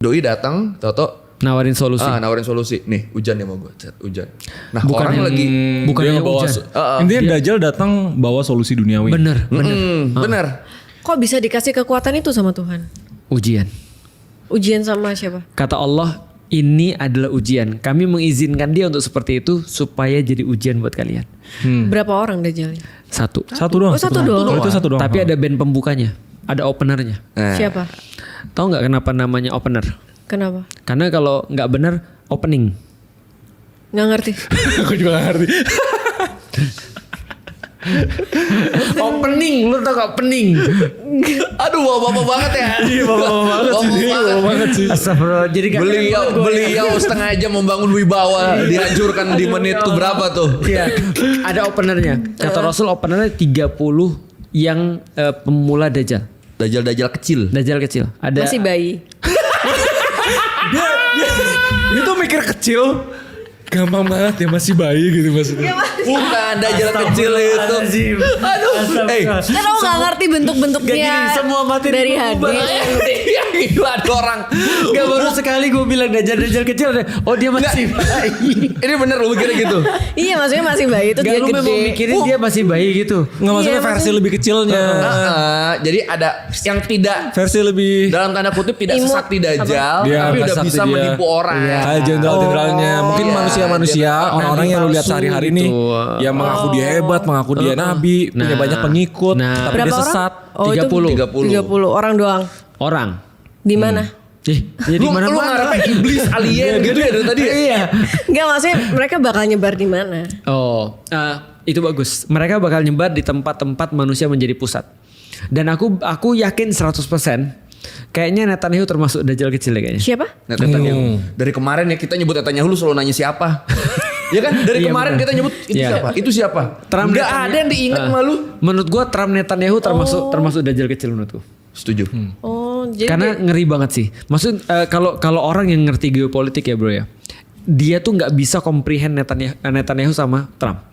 Doi datang, Toto nawarin solusi. nawarin solusi. Nih, hujan ya mau gue, hujan. Nah, Bukan orang yang- lagi bukan dia yang ngebawa hujan. intinya Dajjal datang bawa solusi duniawi. Bener. bener. Kok bisa dikasih kekuatan itu sama Tuhan? Ujian. Ujian sama siapa? Kata Allah, ini adalah ujian. Kami mengizinkan dia untuk seperti itu supaya jadi ujian buat kalian. Berapa orang Dajjalnya? Satu. Satu doang. Oh, satu doang. Oh, itu satu doang. Tapi ada band pembukanya, ada openernya. Nah, Siapa? Tahu nggak kenapa namanya opener? Kenapa? Karena kalau nggak bener opening. Nggak ngerti. Aku juga gak ngerti. Opening, lu tau gak opening? Aduh, bapak banget ya. Iya, bapak banget sih. Astagfirullah. Jadi gak Beliau setengah jam membangun wibawa, dihancurkan di menit ke berapa tuh? Iya, ada openernya. Kata Rasul openernya 30 yang pemula Dajjal. Dajjal kecil. Dajjal kecil. Ada Masih bayi. Dia tuh mikir kecil. Gampang banget ya, masih bayi gitu maksudnya. Bukan Dajjal kecil itu. Aduh, Kan aku nggak ngerti bentuk-bentuknya. Gak gini, semua materi dari berubah. hadis. Yang gila ada orang. Gak baru sekali gue bilang Dajjal kecil. Oh dia masih bayi. Ini bener lu mikirnya gitu. Iya, maksudnya masih bayi itu Gak dia lu gede. memang mikirin dia masih bayi gitu. Nggak maksudnya Iya, versi maksudnya- lebih kecilnya. Jadi ada yang tidak Versi lebih dalam tanda kutip tidak Imut. sesakti Dajjal, Dia tapi nggak udah sakti bisa dia. menipu orang. kayak jenderal-jenderalnya. Mungkin Iya, manusia-manusia, jenderal orang-orang yang lu lihat palsu sehari-hari gitu. nih, yang mengaku dia hebat, mengaku dia nabi, punya banyak pengikut, Nah. tapi Berapa dia orang? sesat. Oh, itu 30. 30 orang doang. Orang. Di mana? Ya di Lu mana-mana. ngarepnya iblis alien gitu ya dari tadi ya? Iya. Enggak, maksudnya mereka bakal nyebar di mana? Oh, itu bagus. Mereka bakal nyebar di tempat-tempat manusia menjadi pusat. Dan aku yakin 100% kayaknya Netanyahu termasuk Dajjal kecil ya kayaknya. Siapa? Netanyahu. Dari kemarin ya kita nyebut Netanyahu lu selalu nanya siapa. Ya kan? Dari Iya, kemarin bener. kita nyebut itu Iya. siapa? Itu siapa? Trump Nggak Netanyahu. ada yang diingat sama lu. Menurut gua Trump Netanyahu termasuk Dajjal kecil menurutku. Setuju. Oh, jadi Karena ngeri banget sih. Maksud kalau orang yang ngerti geopolitik ya bro ya, dia tuh nggak bisa comprehend Netanyahu sama Trump.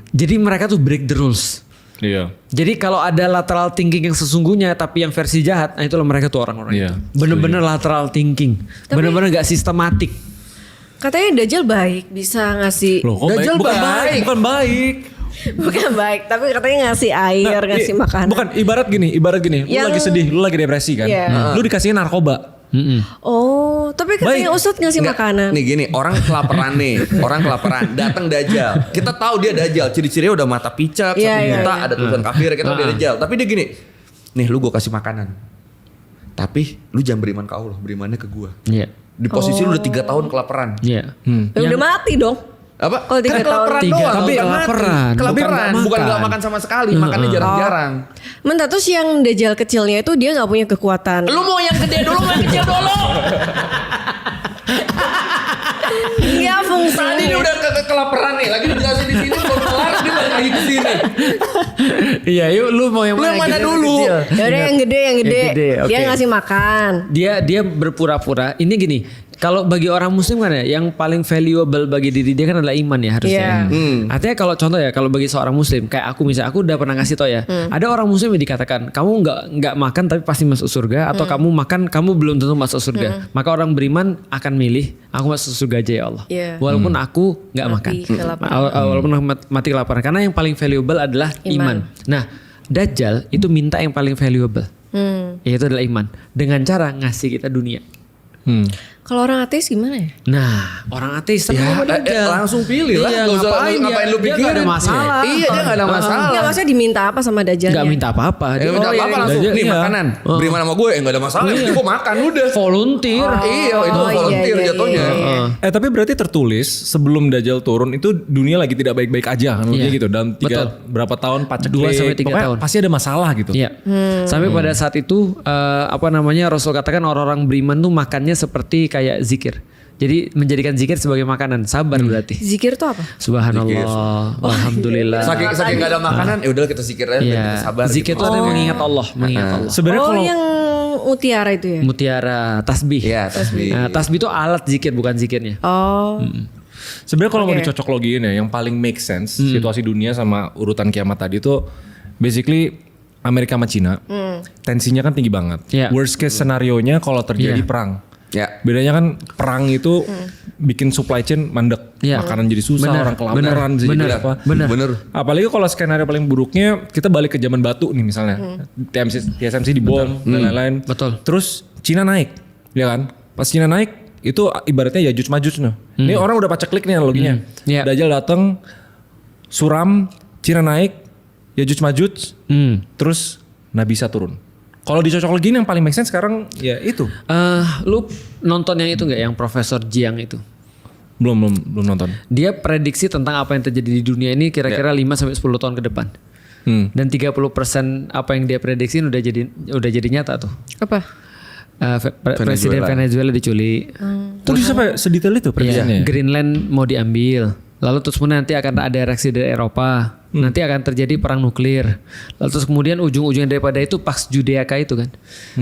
Jadi mereka tuh break the rules. Iya. Jadi kalau ada lateral thinking yang sesungguhnya tapi yang versi jahat, nah itulah mereka tuh orang-orang Iya, itu. Bener-bener lateral thinking, bener-bener nggak sistematik. katanya Dajjal baik, bisa ngasih Loh, kok Dajjal Bukan baik. baik, bukan baik. bukan baik, tapi katanya ngasih air, ngasih makanan. Bukan, ibarat gini, lu Yang- lagi sedih, lu lagi depresi kan. Iya. Lu dikasihnya narkoba. Oh, tapi katanya Ustadz ngasih Nggak, makanan. Nih gini, orang kelaparan nih, orang kelaparan, datang Dajjal. Kita tahu dia Dajjal, ciri-cirinya udah mata picak, Iya, satu iya, buta, iya. ada tulisan kafir, kita tahu dia Dajjal. Tapi dia gini, nih lu gue kasih makanan. Tapi lu jangan beriman ke Allah, berimannya ke gue. Iya, Di posisi lu udah 3 tahun kelaparan. iya. Ya udah mati dong. Apa? Kalau 3 tahun. kelaparan Tiga, doang, tapi bukan mati. kelaparan, Kelaparan, bukan bukan nggak nggak makan. makan sama sekali, makannya jarang-jarang. Mentah terus yang Dajjal kecilnya itu dia nggak punya kekuatan. Lu mau yang gede dulu, mau yang kecil dulu. Iya, Tadi fungsinya. dia udah kelaparan nih, lagi dijelasin di sini, belum kelar dia balik lagi ke sini. Iya, yuk lu mau yang Lu yang mana gede atau dulu? kecil? Ya udah yang gede, yang gede. Yang gede, Dia oke. ngasih makan. Dia berpura-pura. Ini gini, kalau bagi orang muslim kan ya, yang paling valuable bagi diri dia kan adalah iman ya harusnya. Iya. Artinya kalau contoh ya, kalau bagi seorang muslim, kayak aku misalnya, aku udah pernah ngasih tau ya, ada orang muslim yang dikatakan, kamu nggak makan tapi pasti masuk surga, atau kamu makan kamu belum tentu masuk surga. Maka orang beriman akan milih, aku masuk surga aja ya Allah. Iya. Walaupun aku nggak makan, Mati kelaparan. walaupun mati kelaparan, karena yang paling valuable adalah iman. Nah, Dajjal itu minta yang paling valuable, yaitu adalah iman, dengan cara ngasih kita dunia. Kalau orang ateis gimana ya? Nah, orang ateis Ya, sama Dajjal. langsung pilih lah. Iya, Nggak usah- ngapain ngapain dia? lu Dia nggak ada pikirin. masalah. Iya, dia nggak ada masalah. Enggak, maksudnya diminta apa sama Dajjalnya? Nggak minta apa-apa. Ya Dia- udah oh, apa-apa iya, langsung Dajjal, nih iya. makanan. Beriman sama gue nggak ada masalah. Yang gue makan udah. Volunteer. Iya, itu Oh, iya, volunteer iya, jatuhnya. iya. Tapi berarti tertulis sebelum Dajjal turun itu dunia lagi tidak baik-baik aja kan Iya. gitu. Dalam Betul. berapa tahun paceklik. 2 sampai 3 Pokoknya tahun. Pasti ada masalah gitu. Iya. Sampai pada saat itu Rasul katakan orang-orang beriman tuh makannya seperti kayak zikir. Jadi menjadikan zikir sebagai makanan. Sabar berarti. Zikir tuh apa? Subhanallah, alhamdulillah. Saking gak ada makanan, ya udah kita zikir aja, Iya. kita sabar. Zikir itu gitu. ada mengingat Allah, mengingat Allah. Sebenarnya Oh, kalau yang mutiara itu ya? Mutiara, tasbih. Iya, tasbih. Nah, tasbih itu alat zikir bukan zikirnya. Oh. Sebenarnya kalau mau dicocok logiin ya, yang paling make sense situasi dunia sama urutan kiamat tadi itu basically Amerika sama Cina tensinya kan tinggi banget. Iya. Worst case scenario-nya kalau terjadi Iya. perang. Ya. Bedanya kan perang itu bikin supply chain mandek, Ya. makanan jadi susah, Bener, orang kelaparan, bisa bener, jadi apa. bener. Apalagi kalau skenario paling buruknya kita balik ke zaman batu nih misalnya, TSMC dibom dan lain-lain. Betul. Terus Cina naik, ya kan? Pas Cina naik itu ibaratnya Yajuj Majuj nih. Ini orang udah paceklik nih analoginya. Iya. Dajjal datang, suram, Cina naik, Yajuj Majuj, terus Nabisa turun. Kalau dicocok lagi yang paling make sense sekarang ya itu. Lu nonton yang itu nggak, yang Profesor Jiang itu? Belum nonton. Dia prediksi tentang apa yang terjadi di dunia ini kira-kira 5-10 tahun ke depan. Dan 30% apa yang dia prediksi udah jadi nyata tuh. Apa? Presiden Venezuela diculik. Kok bisa sampai sedetail itu prediksinya? Iya, Greenland mau diambil. Lalu terus kemudian nanti akan ada reaksi dari Eropa. Nanti akan terjadi perang nuklir. Lalu terus kemudian ujung-ujungnya daripada itu Pax Judaica itu kan.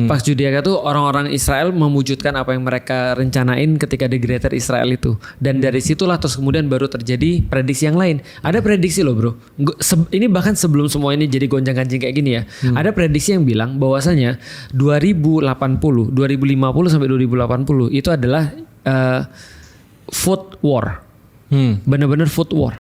Pax Judaica itu orang-orang Israel memwujudkan apa yang mereka rencanain ketika The Greater Israel itu. Dan dari situlah terus kemudian baru terjadi prediksi yang lain. Ada prediksi loh bro. Ini bahkan sebelum semua ini jadi gonjang-ganjing kayak gini ya. Ada prediksi yang bilang bahwasanya 2050 sampai 2080 itu adalah food war. Benar-benar food war.